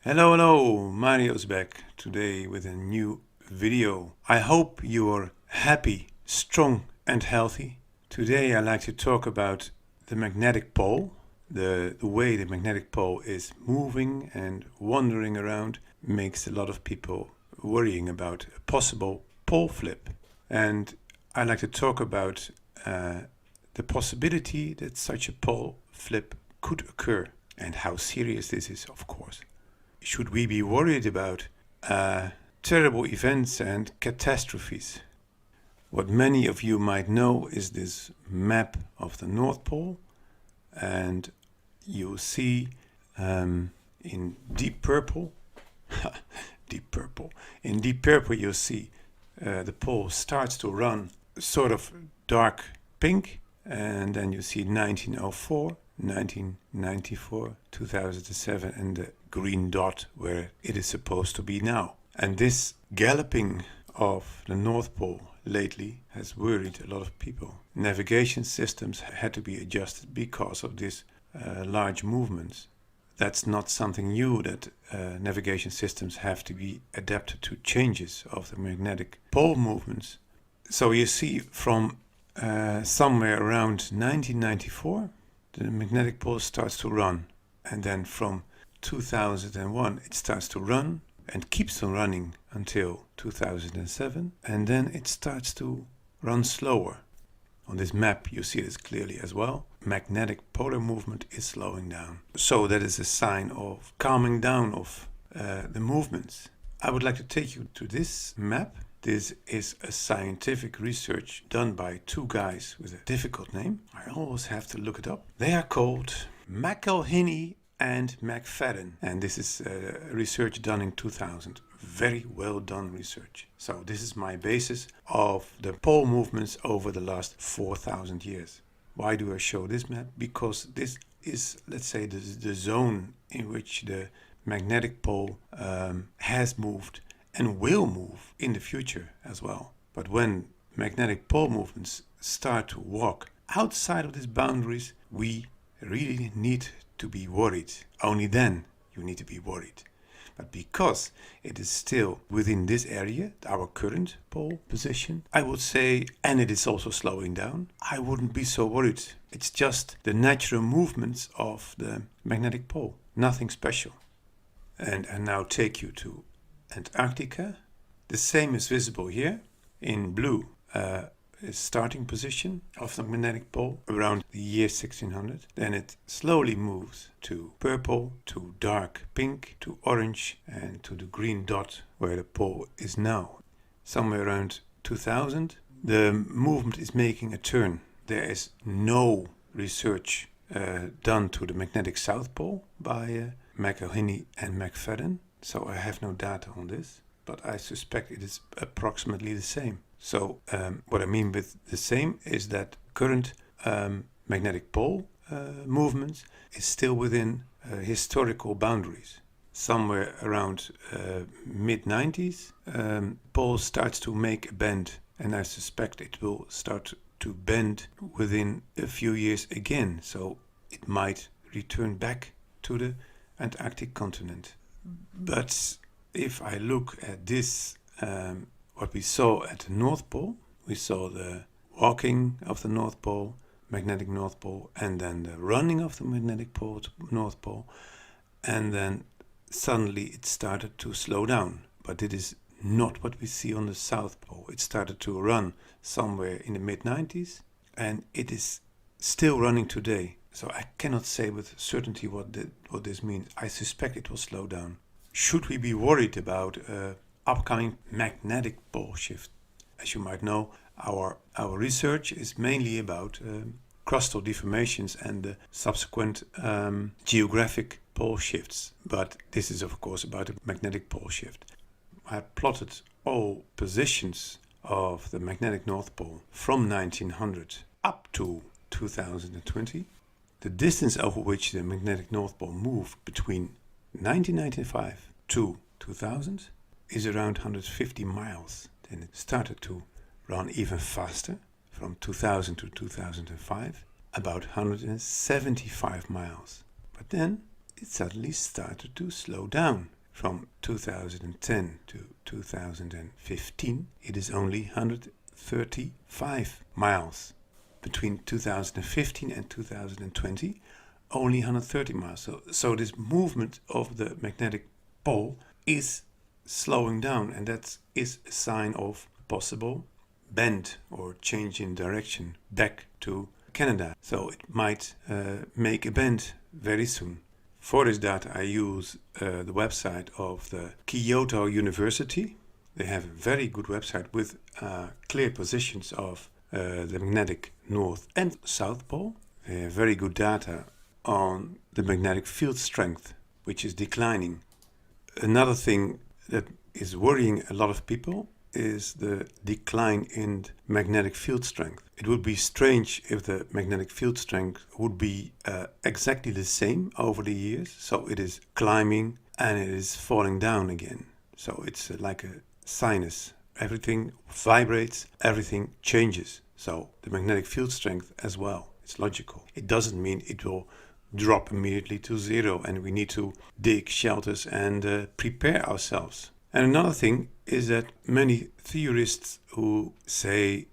Hello, Mario's back today with a new video. I hope you're happy, strong and healthy. Today I'd like to talk about the magnetic pole. The way the magnetic pole is moving and wandering around makes a lot of people worrying about a possible pole flip. And I'd like to talk about the possibility that such a pole flip could occur and how serious this is, of course. Should we be worried about terrible events and catastrophes? What many of you might know is this map of the North Pole, and you'll see in deep purple, in deep purple you'll see the pole starts to run sort of dark pink, and then you see 1904, 1994, 2007 and the green dot where it is supposed to be now. And this galloping of the North Pole lately has worried a lot of people. Navigation systems had to be adjusted because of this large movements. That's not something new, that navigation systems have to be adapted to changes of the magnetic pole movements. So you see from somewhere around 1994 the magnetic pole starts to run, and then from 2001 it starts to run and keeps on running until 2007, and then it starts to run slower. On this map you see this clearly as well. Magnetic polar movement is slowing down. So that is a sign of calming down of the movements. I would like to take you to this map. This is a scientific research done by two guys with a difficult name. I always have to look it up. They are called McElhinney and McFadden, and this is research done in 2000. Very well done research. So this is my basis of the pole movements over the last 4,000 years. Why do I show this map? Because this is, let's say, the zone in which the magnetic pole has moved and will move in the future as well. But when magnetic pole movements start to walk outside of these boundaries, we really need to be worried. Only then you need to be worried. But because it is still within this area, our current pole position, I would say, and it is also slowing down, I wouldn't be so worried. It's just the natural movements of the magnetic pole, nothing special. And I now take you to Antarctica. The same is visible here in blue. Starting position of the magnetic pole around the year 1600. Then it slowly moves to purple, to dark pink, to orange, and to the green dot where the pole is now. Somewhere around 2000 the movement is making a turn. There is no research done to the magnetic south pole by McElhinney and McFadden, so I have no data on this, but I suspect it is approximately the same. So what I mean with the same is that current magnetic pole movements is still within historical boundaries. Somewhere around mid-90s, pole starts to make a bend, and I suspect it will start to bend within a few years again. So it might return back to the Antarctic continent. But if I look at this, what we saw at the North Pole, we saw the walking of the North Pole, magnetic North Pole, and then the running of the magnetic pole to North Pole, and then suddenly it started to slow down. But it is not what we see on the South Pole. It started to run somewhere in the mid-90s, and it is still running today. So I cannot say with certainty what this means. I suspect it will slow down. Should we be worried about upcoming magnetic pole shift? As you might know, our research is mainly about crustal deformations and the subsequent geographic pole shifts. But this is of course about a magnetic pole shift. I plotted all positions of the magnetic North Pole from 1900 up to 2020. The distance over which the magnetic North Pole moved between 1995 to 2000 is around 150 miles. Then it started to run even faster from 2000 to 2005, about 175 miles. But then it suddenly started to slow down from 2010 to 2015, it is only 135 miles. Between 2015 and 2020, only 130 miles. So this movement of the magnetic pole is slowing down, and that is a sign of possible bend or change in direction back to Canada. So it might make a bend very soon. For this data I use the website of the Kyoto University. They have a very good website with clear positions of the magnetic north and south pole. They have very good data on the magnetic field strength, which is declining. Another thing that is worrying a lot of people is the decline in magnetic field strength. It would be strange if the magnetic field strength would be exactly the same over the years. So it is climbing and it is falling down again. So it's like a sinus. Everything vibrates, everything changes. So the magnetic field strength as well. It's logical. It doesn't mean it will drop immediately to zero and we need to dig shelters and prepare ourselves. And another thing is that many theorists who say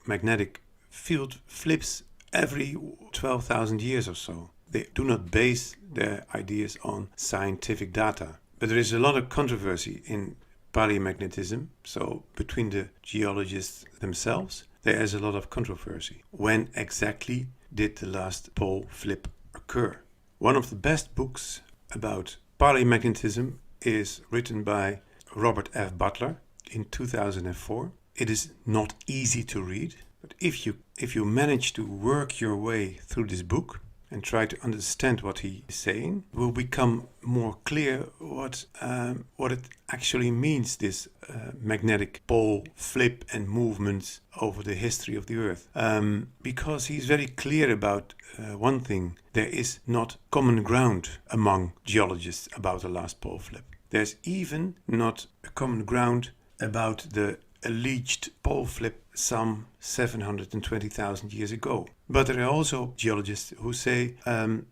magnetic field flips every 12,000 years or so, they do not base their ideas on scientific data. But there is a lot of controversy in polymagnetism, so between the geologists themselves, there is a lot of controversy. When exactly did the last pole flip occur? One of the best books about polymagnetism is written by Robert F. Butler in 2004. It is not easy to read, but if you manage to work your way through this book and try to understand what he is saying, it will become more clear what it actually means, this magnetic pole flip and movements over the history of the Earth. Because he's very clear about one thing: there is not common ground among geologists about the last pole flip. There's even not a common ground about the alleged pole flip some 720,000 years ago. But there are also geologists who say,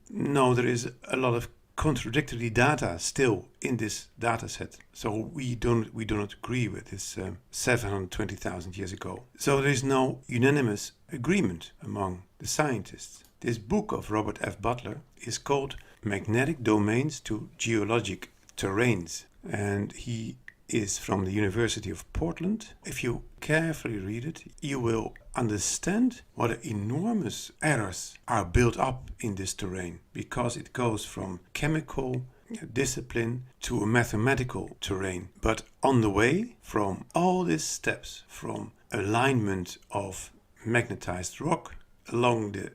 no, there is a lot of contradictory data still in this data set. So we do not agree with this 720,000 years ago. So there is no unanimous agreement among the scientists. This book of Robert F. Butler is called Magnetic Domains to Geologic Terrains, and he is from the University of Portland. If you carefully read it, you will understand what enormous errors are built up in this terrain, because it goes from chemical discipline to a mathematical terrain. But on the way, from all these steps, from alignment of magnetized rock along the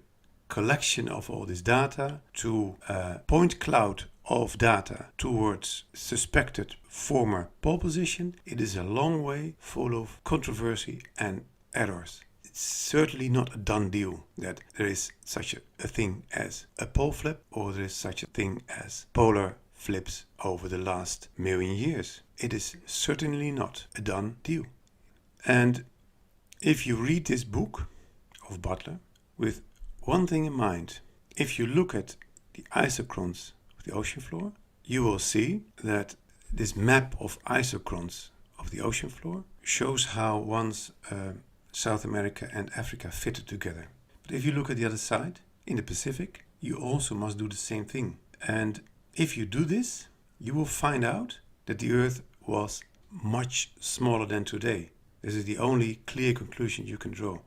collection of all this data to a point cloud of data towards suspected former pole position, it is a long way full of controversy and errors. It's certainly not a done deal that there is such a thing as a pole flip, or there is such a thing as polar flips over the last million years. It is certainly not a done deal. And if you read this book of Butler with one thing in mind, if you look at the isochrons of the ocean floor, you will see that this map of isochrons of the ocean floor shows how once South America and Africa fitted together. But if you look at the other side, in the Pacific, you also must do the same thing. And if you do this, you will find out that the Earth was much smaller than today. This is the only clear conclusion you can draw.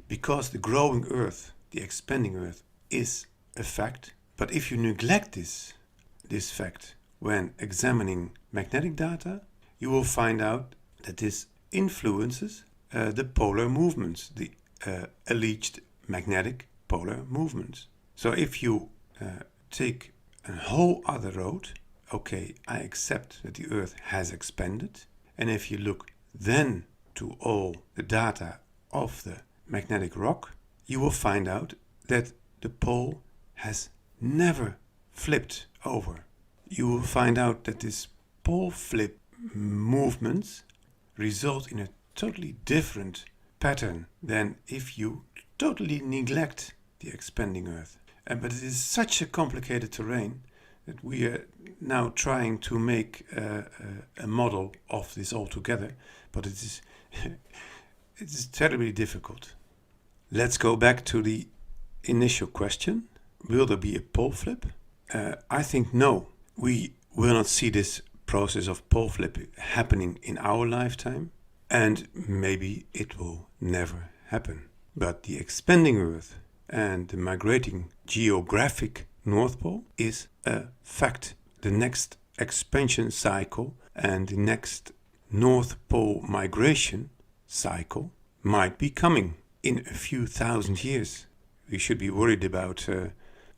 Because the growing Earth, the expanding Earth, is a fact. But if you neglect this fact when examining magnetic data, you will find out that this influences the polar movements, the alleged magnetic polar movements. So if you take a whole other road, okay, I accept that the Earth has expanded. And if you look then to all the data of the magnetic rock, you will find out that the pole has never flipped over. You will find out that this pole flip movements result in a totally different pattern than if you totally neglect the expanding Earth. But it is such a complicated terrain that we are now trying to make a model of this altogether, but it is it is terribly difficult. Let's go back to the initial question. Will there be a pole flip? I think no. We will not see this process of pole flip happening in our lifetime, and maybe it will never happen. But the expanding Earth and the migrating geographic North Pole is a fact. The next expansion cycle and the next North Pole migration cycle might be coming in a few thousand years. We should be worried about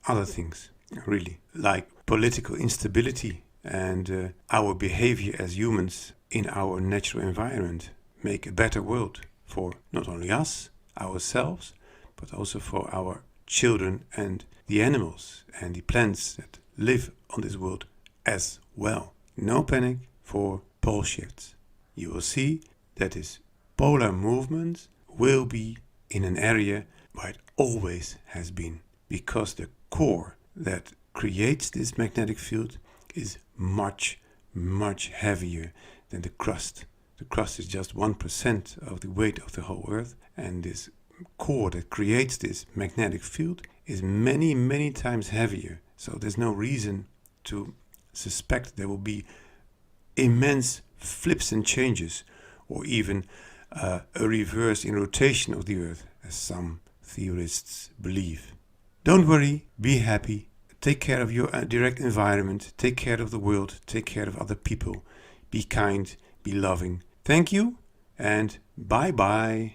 other things, really, like political instability and our behavior as humans in our natural environment. Make a better world for not only us, ourselves, but also for our children and the animals and the plants that live on this world as well. No panic for pole shifts. You will see that this polar movement will be in an area where it always has been, because the core that creates this magnetic field is much, much heavier than the crust. The crust is just 1% of the weight of the whole Earth, and this core that creates this magnetic field is many, many times heavier. So there's no reason to suspect there will be immense flips and changes, or even a reverse in rotation of the Earth, as some theorists believe. Don't worry, be happy, take care of your direct environment, take care of the world, take care of other people, be kind, be loving. Thank you, and bye-bye.